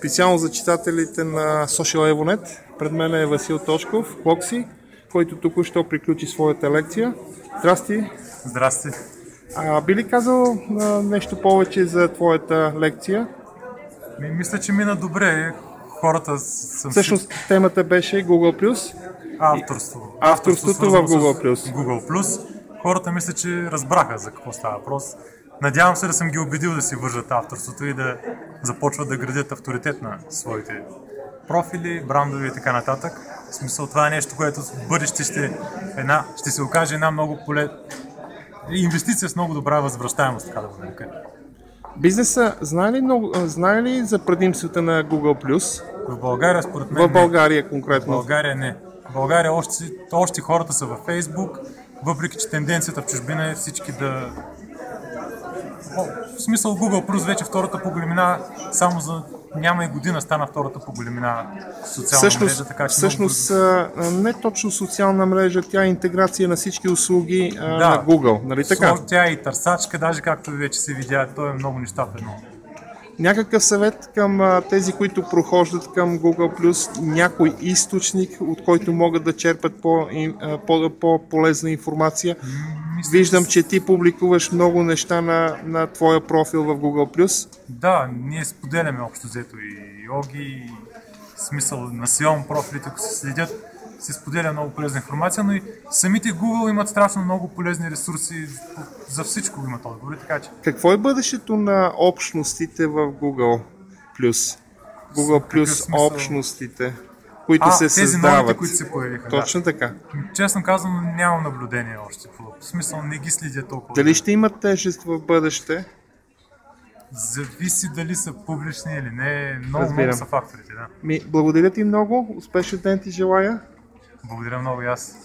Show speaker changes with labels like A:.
A: Специално за читателите на Social Evonet. Пред мен е Васил Точков, Клокси, който току-що приключи своята лекция. Здрасти!
B: Здрасти!
A: Би ли казал нещо повече за твоята лекция?
B: Мисля, че мина добре. Хората съм...
A: Всъщност темата беше Google+.
B: Авторство.
A: Авторството в Google+.
B: Google+. Хората мисля, че разбраха за какво става въпрос. Надявам се да съм ги убедил да си вържат авторството и да започват да градят авторитет на своите профили, брандове и така нататък. В смисъл, това е нещо, което в бъдеще ще се окаже една много инвестиция с много добра възвръщаемост, така да го нарека.
A: Бизнеса знае ли за предимствата на Google+?
B: В България, според мен,
A: в България конкретно?
B: В България не. В България още хората са във Facebook, въпреки че тенденцията в чужбина е всички да... В смисъл Google+, вече втората по големина, само за няма и година стана втората по големина социална мрежа, така че...
A: Всъщност не точно социална мрежа, тя е интеграция на всички услуги на Google, нали така?
B: Тя е и търсачка, даже както вече се видя, то е много неща в едно.
A: Някакъв съвет към тези, които прохождат към Google+, някой източник, от който могат да черпат по-полезна информация? Виждам, че ти публикуваш много неща на твоя профил в Google+.
B: Да, ние споделяме общо взето и йоги, смисъл на SEO профилите, ако се следят, се споделя много полезна информация, но и самите Google имат страшно много полезни ресурси, за всичко имат отговори, така че...
A: Какво е бъдещето на общностите в Google+? Google+, общностите, които се
B: тези
A: създават.
B: новите, които се появиха.
A: Точно така.
B: Честно казвам, нямам наблюдение още. В смисъл, не ги следя толкова.
A: Дали ще имат тежест в бъдеще?
B: Зависи дали са публични или не. Много са факторите, да.
A: Благодаря ти много. Успешен ден ти желая.
B: Благодаря много и аз.